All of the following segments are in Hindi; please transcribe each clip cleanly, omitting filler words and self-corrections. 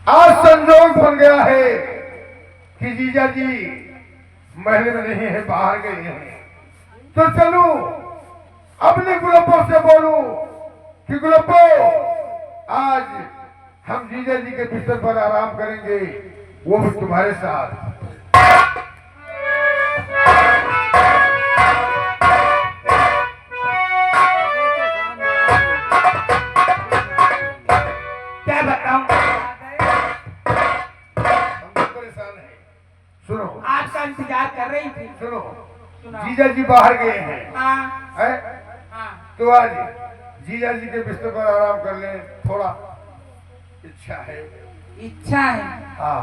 आज संजोग बन गया है कि जीजा जी महल में नहीं है, बाहर गए हैं। तो चलू अपने गुलब्बो से बोलूं कि गुलब्बो आज हम जीजा जी के बिस्तर पर आराम करेंगे, वो भी तुम्हारे साथ। क्या बताऊं, परेशान है। सुनो, आपका इंतजार कर रही थी। सुनो, सुनाओ। जीजा जी बाहर गए हैं। हाँ है? हाँ। तो आज जीजा जी के बिस्तर पर आराम कर ले, थोड़ा इच्छा है। इच्छा है, हाँ,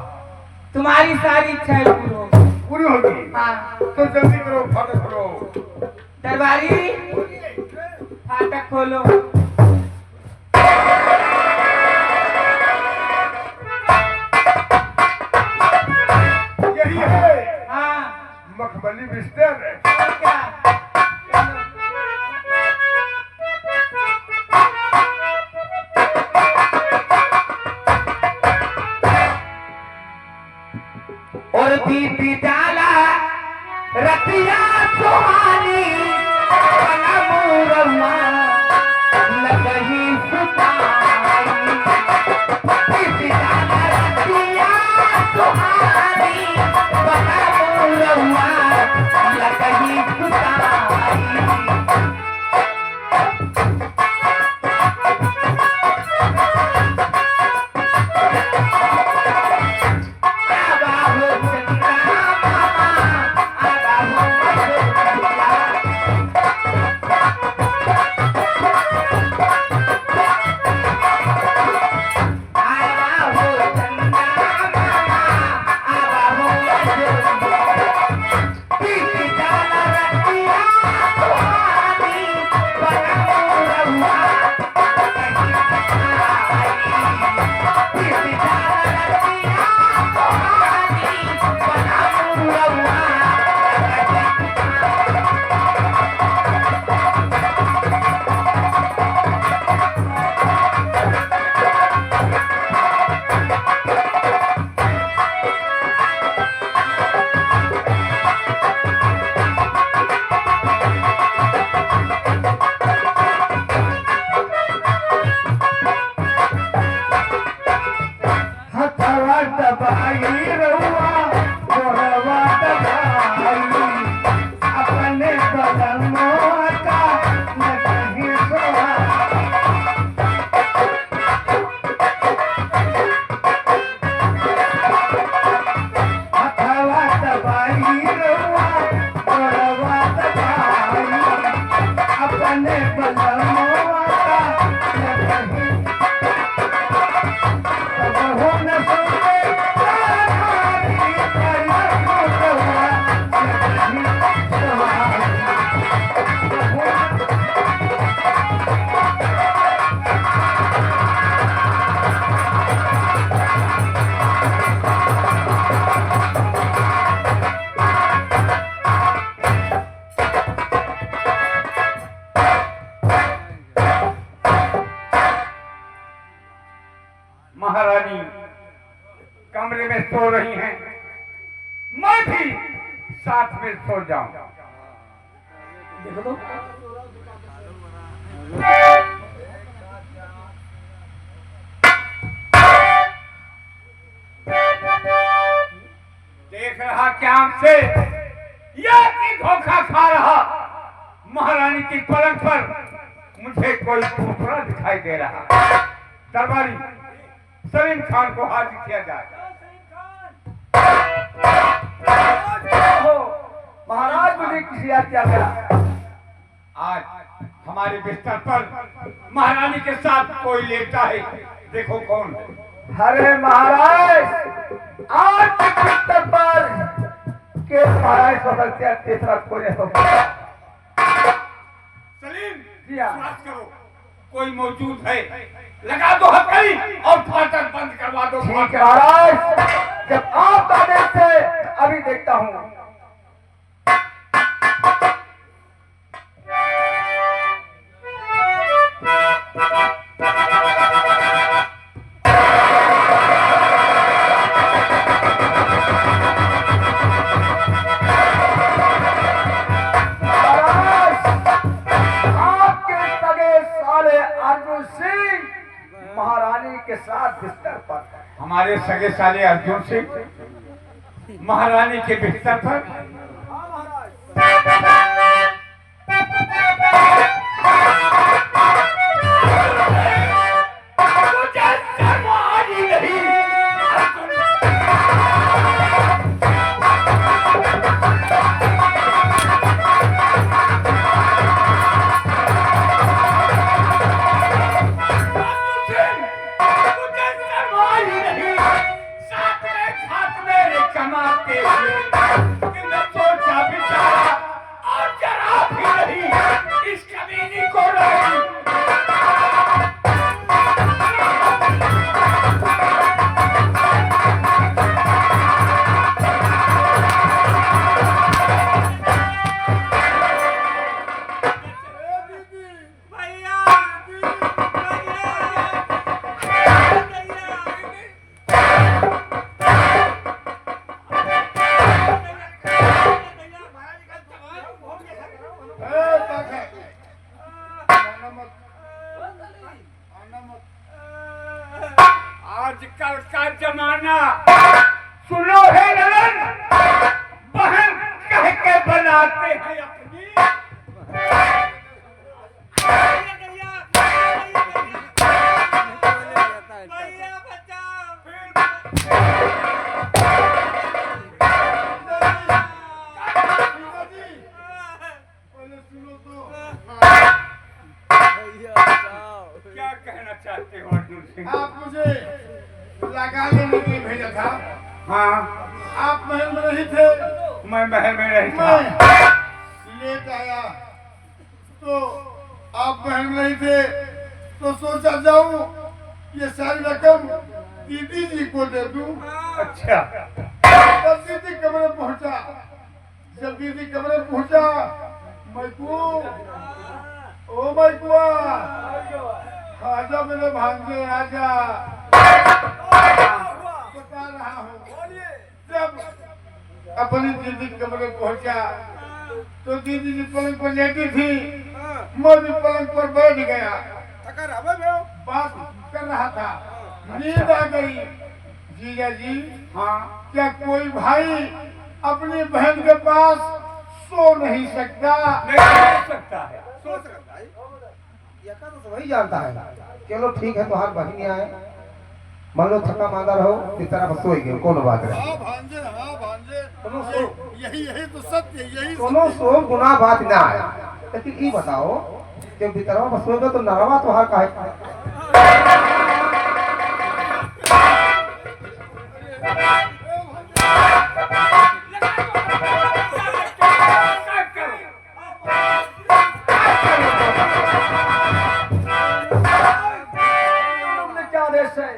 तुम्हारी सारी इच्छाएं पूरी होगी। पूरी होगी। हाँ। तो जल्दी करो, फाटक खोलो। दरबारी, फाटक खोलो। यही है हाँ, मखमली बिस्तर। और क्या? और बीबी डाला रतिया सुहानी, बनमुरम्मा लगही सुताई। बीबी डाला रतिया सुहानी, बनमुरम्मा लगही सुताई। महारानी कमरे में सो रही हैं, मैं भी साथ में सो जाऊं। देखो तो। देख रहा क्या हमसे या कि धोखा खा रहा। महारानी की पलंग पर मुझे कोई दूसरा दिखाई दे रहा। दरबारी, सलीम खान को हाजिर किया जाए। महाराज, मुझे किसी याद किया गया। आज हमारे बिस्तर पर महारानी के साथ कोई लेटा है, देखो कौन है। अरे महाराज, आज के बिस्तर पर के महाराज सदस्य तीसरा कोई नहीं सोचा। सलीम जी, करो, कोई मौजूद है, लगा दो हथकड़ी और फाटक बंद करवा दो। ठीक है महाराज, जब आप आदेश से अभी देखता हूँ। हमारे सगे साले अर्जुन सिंह महारानी के बिस्तर पर आजकल का जमाना सुनो है ललन, बहन कह के बनाते हैं अपनी। क्या कहना चाहते हो अर्जुन सिंह? आप मुझे लगा लेने के लिए भेजा था। हाँ, आप महल में नहीं थे, मैं महल में नहीं था। मैं लेट आया तो आप महल में नहीं थे, तो सोचा जाऊं ये सारी रकम दीदी जी को दे दूं। अच्छा, तब दीदी कमरे पहुंचा। जब दीदी कमरे पहुंचा, मैकू, ओ मैकुआ, आजा मेरे भांजे, आजा। बता रहा हूँ, जब अपनी दीदी कमरे पहुंचा तो दीदी जी पलंग पर लेटी थी, मैं भी पलंग पर बैठ गया, बात कर रहा था, नींद आ गई। जीजा जी, हाँ, क्या कोई भाई अपनी बहन के पास सो नहीं सकता? नहीं हो सकता है। तो वही जानता है। चलो ठीक है, तो हाथ बहिनी आए, मान लो थका मांदा रहो, इस तरह बस सोई गए, कौन बात है। हाँ भांजे, हाँ भांजे, यही तो सत्य, यही दोनों सो गुना बात ना है। लेकिन ये बताओ, जब भीतरवा बस सोएगा तो नरवा तो हार काहे? क्या देश है?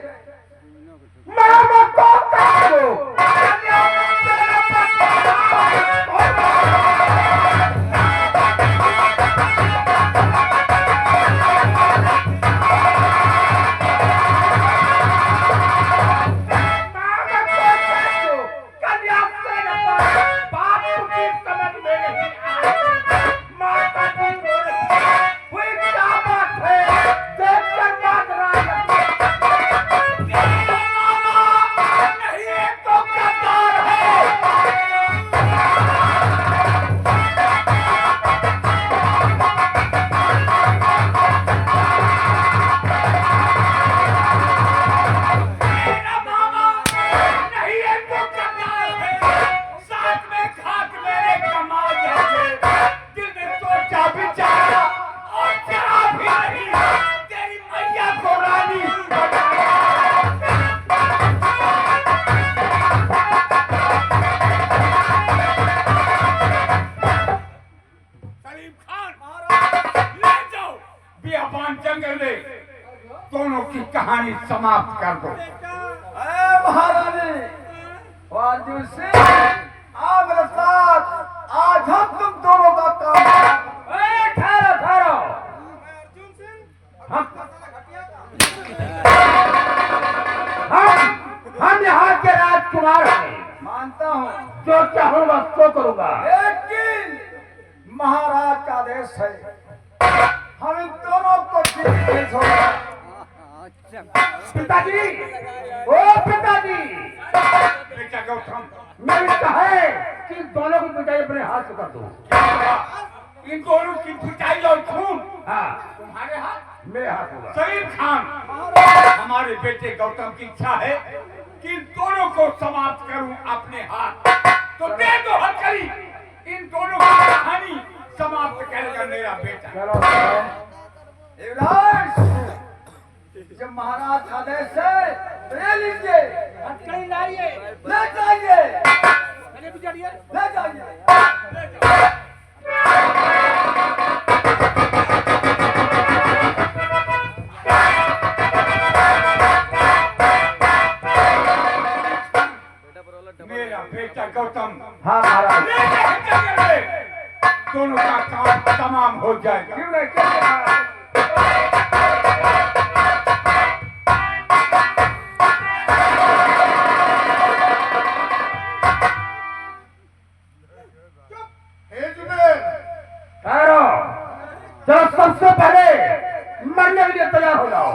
दोनों की कहानी समाप्त कर दो। महारानी अर्जुन सिंह, आप मेरे साथ आज हम तुम दोनों का काम। ठहरो ठहरो, हम यहाँ के राजकुमार हैं। मानता हूँ, जो चाहूंगा सो करूंगा, लेकिन महाराज का आदेश है, हम इन दोनों को ठीक नहीं छोड़ेंगे। पिताजी, ओ पिताजी। हाथ पकड़ दो। इन दोनों की पिटाई और खून हाँ तुम्हारे हाथ। मेरे हाथ होगा। शरीफ खान, हमारे बेटे गौतम की इच्छा है कि इन दोनों को समाप्त करूं अपने हाथ। तो दे दो हथकड़ी, इन दोनों की कहानी समाप्त करेगा मेरा बेटा। चलो युवराज, जब महाराज आदेश है ले लीजिए, हथकड़ी लाइए, ले जाइए, चलिए बिचारिए। ले जाइए। मेरा बेटा गौतम, हाँ महाराज। ले जाइए जंगल में। दोनों का काम तमाम हो जाएगा। क्यों नहीं कैसे महाराज? हे जुबेर, ठहरो। चलो सबसे पहले मरने के लिए तैयार हो जाओ।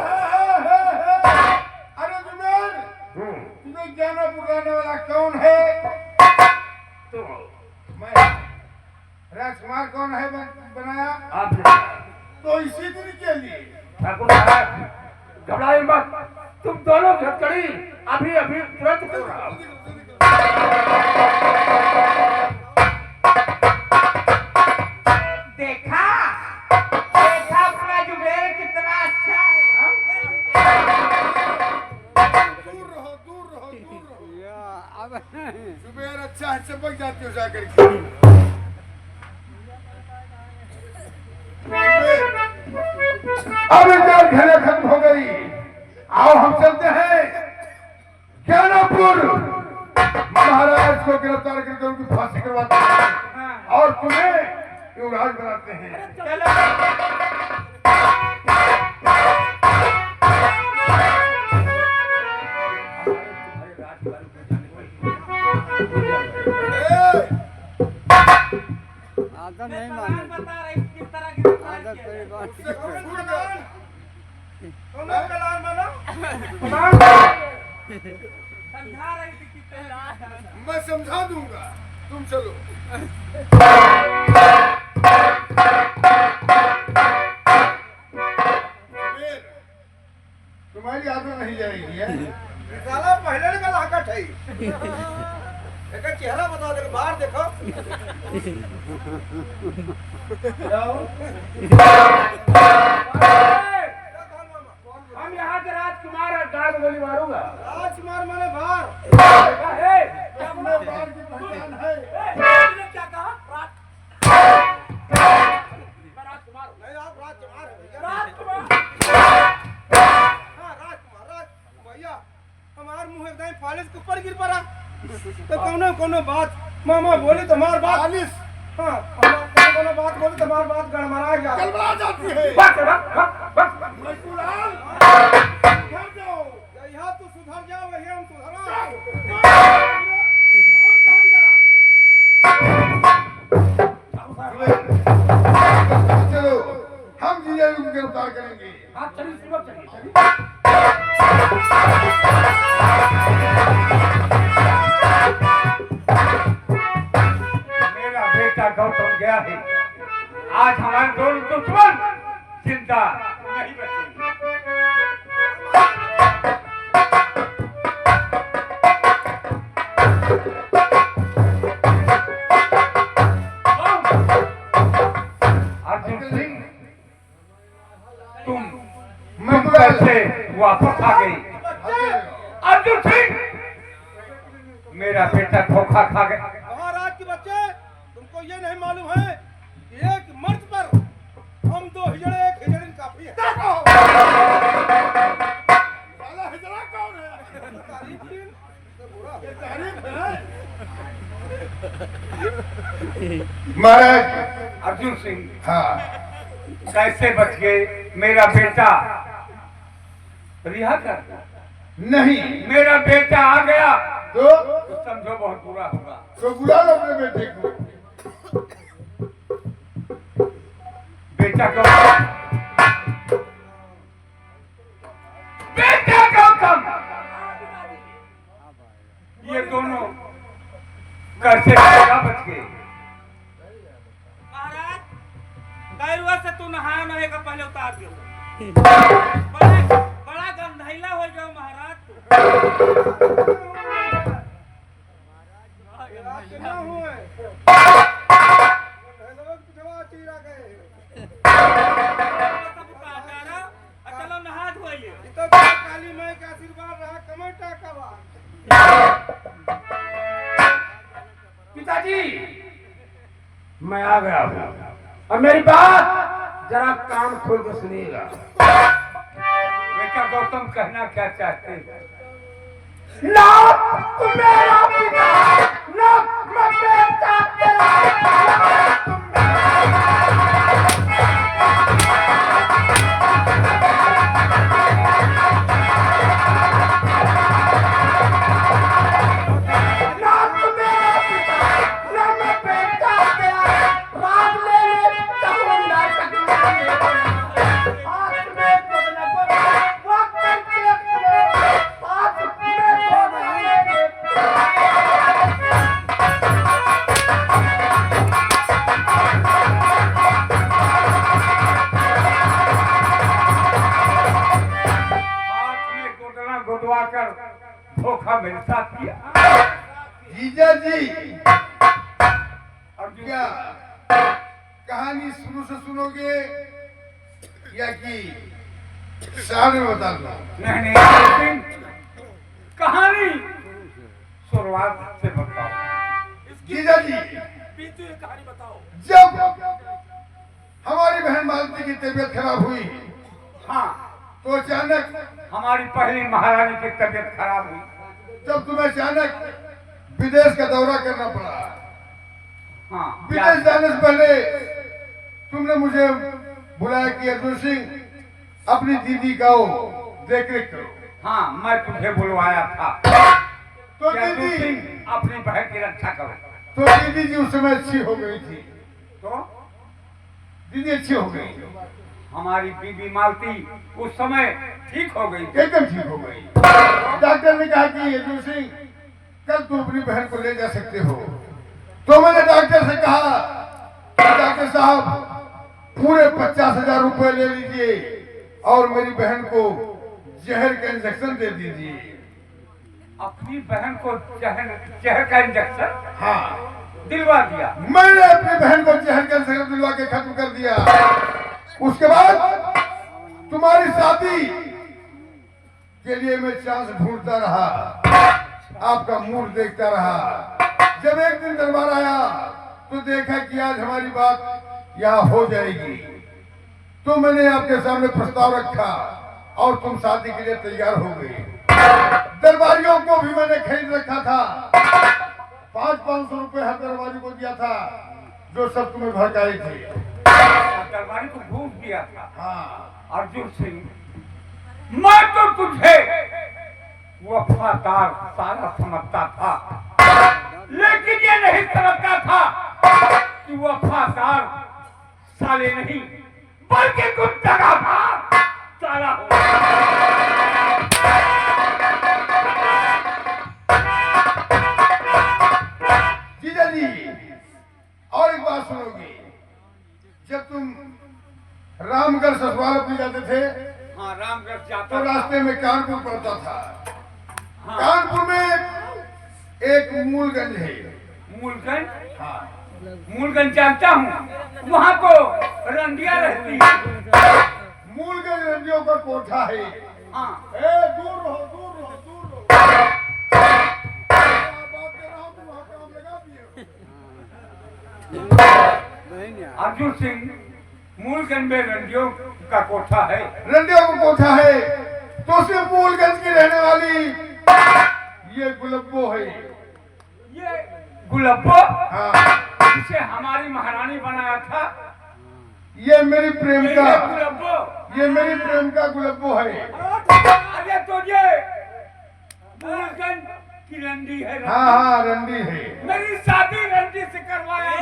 अरे जुबेर, तुम्हें गाना पुकारने वाला कौन है? मैं। राजकुमार कौन है बनाया? आपने तो इसी दिन के लिए। ठाकुर महाराज घबराइए मत, तुम दोनों की हथकड़ी अभी अभी तुरंत हो रहा। देखा देखा अपना जुबेर कितना अच्छा है। दूर रहो, दूर रहो, दूर रहो। जुबेर अच्छा है, चपक जाती हो जाकर के। अब इनकार खेले खत्म हो गई। आओ हम चलते हैं ज्ञानापुर, महाराज को गिरफ्तार करके उनकी फांसी करवाते हैं और तुम्हें युवराज बनाते हैं। आदत नहीं माने बता रही किस तरह की आदत कोई बात उससे कौन सुनगान? कौन कलार माना? समझा रही थी किस तरह। मैं समझा दूंगा, तुम चलो। जुबेर, तुम्हारी आदत नहीं जाएगी है? साला पहले निकल हाकट है। एक चेहरा बता दे, बाहर देखो। हम यहाँ के राजकुमार गाल गोली मारूंगा। राजकुमार माने बाहर। अपने बार की पहचान है। क्या कहा? राजकुमार नहीं, आप राजकुमार हैं भैया। राजकुमार हाँ, राजकुमार भैया, हमार मुंह एकदम फालिस के ऊपर गिर पड़ा। तो कोनो बात मामा बोली तुम्हार बात। चालीस हाँ, कोनो बात बोली तुम्हार बात गड़बड़ा गया। गड़बड़ा जाती है। मजबूरान घर जाओ। यहाँ तू सुधर जाओ, वही हम सुधरा। चलो, हम जीजा को गिरफ्तार करेंगे। हाँ चलिए सुबह चलिए। मेरा बेटा गौतम गया है। आज हमारे दोनों दुश्मन जिंदा नहीं बचेंगे। अर्जुन सिंह, तुम कैसे वापस आ गई? अर्जुन सिंह, मेरा बेटा धोखा खा गया। महाराज के बच्चे, तुमको ये नहीं मालूम है कि एक मर्द पर हम दो हिजड़े, एक हिजड़िन काफी है। साला हिजड़ा कौन है? तारीफ की तो बुरा। ये तारीफ है। महाराज, अर्जुन सिंह हाँ, कैसे बच गए? मेरा बेटा रिहा कर। नहीं मेरा बेटा आ गया तो तो समझो बहुत बुरा होगा। तो बुला लो अपने बेटे को। बेटा गौतम, ये दोनों कैसे बच गए? कहे का पहले उतार दियो बड़ा बड़ा गंधैला हो जाओ महाराज ना हुए लोग पिछवा चीरा गए चलो नहा धोइए ये तो काली माई का आशीर्वाद रहा कमेटा का बा पिताजी मैं आ गया हूँ और मेरी बात जरा कान खोल कर सुनिएगा। बेटा गौतम कहना क्या चाहते हैं? ना तुम मेरा पिता, ना मैं बेटा तेरा। धोखा मेरे साथ किया। जीजा जी और क्या कहानी शुरू से सुनोगे या कि सामने बता दो? नहीं कहानी शुरुआत से बताओ। जीजा जी बीती हुई कहानी बताओ। जब हमारी बहन मालती की तबीयत खराब हुई हाँ तो अचानक हमारी पहली महारानी की तबीयत खराब हुई। जब तुम्हें अचानक विदेश का दौरा करना पड़ा, हाँ विदेश जाने से पहले तुमने मुझे बुलाया कि अर्जुन सिंह अपनी दीदी का देख रेख करो। हाँ मैं तुझे बुलवाया था तो कि अर्जुन दीदी सिंह अपनी बहन की रक्षा करो। तो दीदी जी उस समय अच्छी हो गई थी। तो दीदी अच्छी हो गई, हमारी बीबी मालती उस समय ठीक हो गई। एकदम ठीक हो गई। डॉक्टर ने कहा कि अर्जुन सिंह कल तुम अपनी बहन को ले जा सकते हो। तो मैंने डॉक्टर से कहा डॉक्टर साहब पूरे 50,000 रुपए ले लीजिए और मेरी बहन को जहर का इंजेक्शन दे दीजिए। अपनी बहन को जहर का इंजेक्शन हाँ दिलवा दिया। मैंने अपनी बहन को जहर का इंजेक्शन दिलवा के खत्म कर दिया। उसके बाद तुम्हारी शादी के लिए मैं चांस ढूंढता रहा, आपका मूड देखता रहा। जब एक दिन दरबार आया तो देखा कि आज हमारी बात यहाँ हो जाएगी। तो मैंने आपके सामने प्रस्ताव रखा और तुम शादी के लिए तैयार हो गई। दरबारियों को भी मैंने खरीद रखा था। 500-500 रुपए हर दरबारी को दिया था जो सब तुम्हें भड़काई थी। दरबारी को घूस दिया था। हाँ अर्जुन सिंह मैं तो तुझे वफादार सारा समझता था, लेकिन ये नहीं समझता था कि वफादार साले नहीं बल्कि कुछ दगाबाज साला हो। जीजा जी और एक बात सुनोगी, जब तुम रामगढ़ ससुराल अपने जाते थे हाँ रामगढ़ तो जाता रास्ते में कानपुर पड़ता था। हाँ। कानपुर में एक मूलगंज है। मूलगंज हाँ मूलगंज जानता हूँ, वहाँ को रंडिया रहती है। मूलगंज रंडियों का कोठा है। हाँ दूर रहो दूर रहो दूर रहो। बात कर रहा हूँ तुम वहाँ काम लगा दिए। नहीं नहीं अर्जुन सिंह मूलगंज में रंडियों का कोठा है। रंडियों का कोठा है तो उसमें मूलगंज की रहने वाली ये गुलब्बो है। ये गुलब्बो हाँ जिसे हमारी महारानी बनाया था। ये मेरी प्रेम ये का गुलब्बो ये मेरी प्रेम का गुलब्बो है। अरे तो ये मूलगंज की रंडी है। हाँ हाँ रंडी है। मेरी शादी रंडी से करवाया।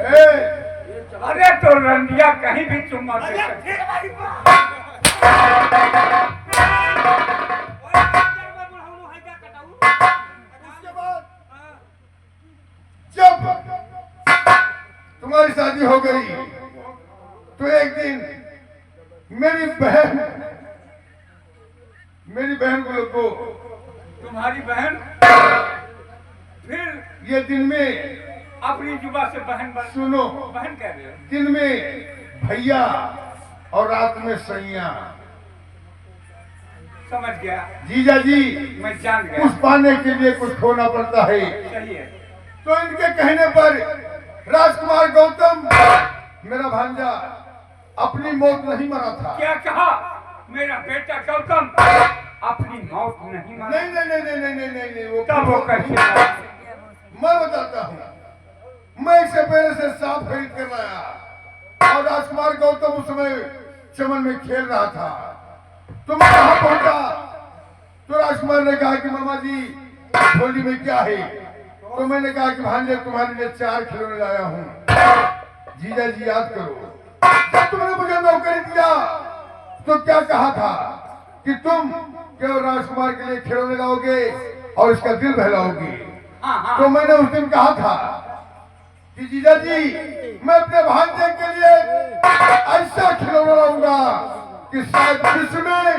ए, अरे तो रंडिया कहीं भी चुम्मा दे सकती है। उसके बाद जब तुम्हारी शादी हो गई तो एक दिन मेरी बहन को तुम्हारी बहन फिर ये दिन में अपनी जुबा से बहन सुनो, बहन कह रहे हो। दिन में भैया और रात में सैया। समझ गया, जीजा जी मैं जान गया। कुछ पाने के लिए कुछ खोना पड़ता है। सही है। तो इनके कहने पर राजकुमार गौतम मेरा भांजा अपनी मौत नहीं मरा था। क्या कहा? मेरा बेटा गौतम अपनी मौत नहीं मरा? नहीं नहीं नहीं नहीं नहीं नहीं नहीं वो तब वो कैसे मरा? मैं बताता हूँ। मैं इसे पहले से सांप खरीद कर लाया और राजकुमार गौतम उस समय चमन में खेल रहा था। तो मैं वहां पहुंचा तो राजकुमार ने कहा कि मामा जी होली में क्या है? तो मैंने कहा कि भांजे तुम्हारे लिए 4 खिलौने लाया हूँ। जीजा जी याद करो, जब तुमने मुझे नौकरी दिया तो क्या कहा था कि तुम केवल राजकुमार के लिए खिलौने लाओगे और इसका दिल बहलाओगी। तो मैंने उस दिन कहा था कि जीजा जी मैं अपने भांजे के लिए ऐसा खिलौना लाऊंगा कि शायद विश्व में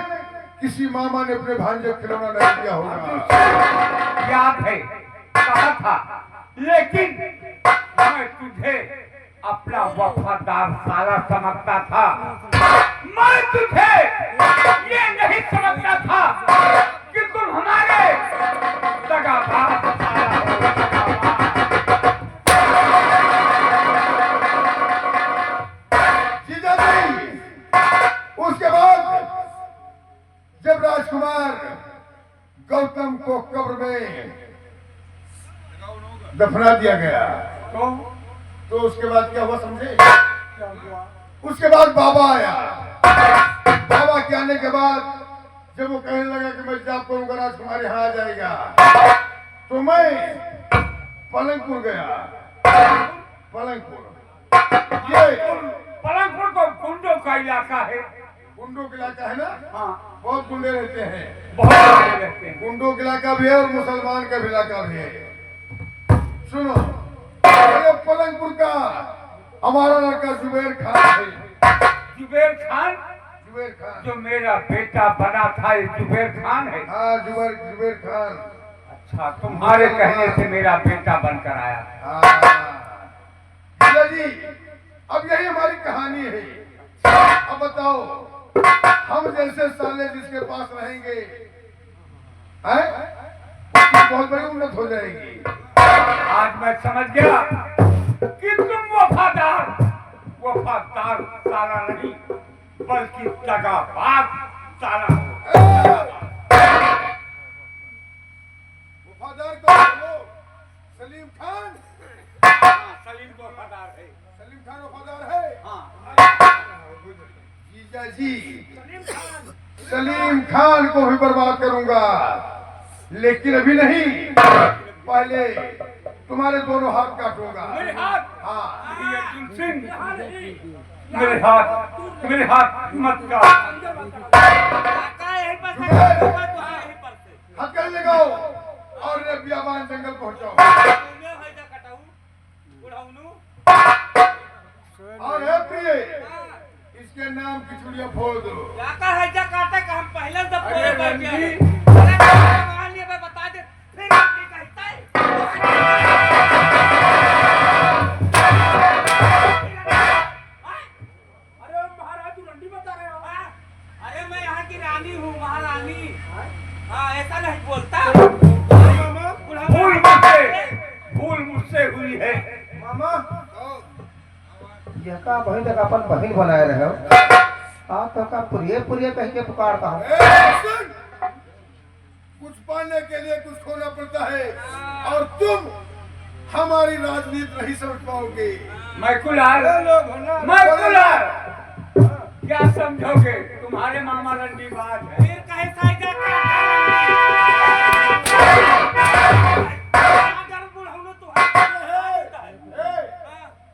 किसी मामा ने अपने भांजे को खिलौना नहीं दिया होगा। याद है, कहा था, लेकिन मैं तुझे अपना वफादार साला समझता था। मैं तुझे ये नहीं समझता था कि तुम हमारे दगाबाज साला हो। जीजा जी उसके बाद जब राजकुमार गौतम को कब्र में दफना दिया गया तो उसके बाद क्या हुआ समझे? उसके बाद बाबा आया। बाबा के आने के बाद जब वो कहने लगा कि मैं जाप करूंगा राजकुमार यहाँ आ जाएगा, तो मैं पलंगपुर गया। पलंगपुर ये पलंगपुर तो गुंडों का इलाका है। गुंडों का इलाका है ना? हाँ, बहुत गुंडे रहते हैं। बहुत बड़े रहते हैं। गुंडों का इलाका भी है और मुसलमान का भी इलाका भी है। सुनो, ये पलंगपुर का हमारा लड़का जुबेर खान है। जुबेर खान? जुबेर खान जो मेरा बेटा बना था, ये जुबेर खान है। हाँ जुबेर खान। अच्छा, तुम्हारे कहने से मेरा बेटा बनकर आया। हाँ जीजा जी अब यही हमारी कहानी है। अब बताओ हम जैसे साले जिसके पास रहेंगे हैं, उसकी बहुत बड़ी उन्नत हो जाएगी। आज मैं समझ गया कि तुम वफादार साला नहीं बल्कि दगाबाज साला हो। वफादार को बोलो, सलीम खान। सलीम को वफादार है। सलीम खान वफादार है। हाँ, जीजा जी सलीम खान को भी बर्बाद करूंगा, लेकिन अभी नहीं, पहले तुम्हारे दोनों हाथ काटूंगा। मेरे हाथ? हाँ ये अर्जुन सिंह, मेरे हाथ मत काट। हथकड़ी लगाओ और इन्हें बियाबान जंगल पहुंचाओ। और है प्रिय, इसके नाम की चुड़िया फोड़ दो। हम पहले से अरे रणजी, बता दे फिर अपनी कहता है। अरे महाराज तू रंडी बता रहे हो? अरे मैं यहाँ की रानी हूँ, महारानी। हाँ, ऐसा नहीं बोलता। मामा भूल मुझसे हुई है। मामा यह का बहन तक अपन बहन बनाए रहे हो। आप तो का पुरिये कहीं के पुकारता हूँ। सुन, कुछ पाने के लिए कुछ खोना पड़ता है और तुम हमारी राजनीति नहीं समझ पाओगे। मैं कुलाल, क्या समझोगे? तुम्हारे मामा रंडीबाज है। फिर कहे साइकिल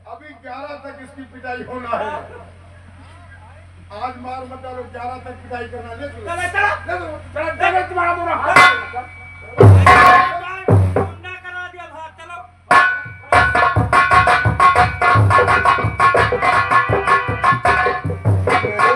अभी 11 तक इसकी पिटाई होना है। आज मार मत डालो, 11 तक विदाई करना ले चलो। चला चला ले चलो। चला तुम्हारा दोनों हाथ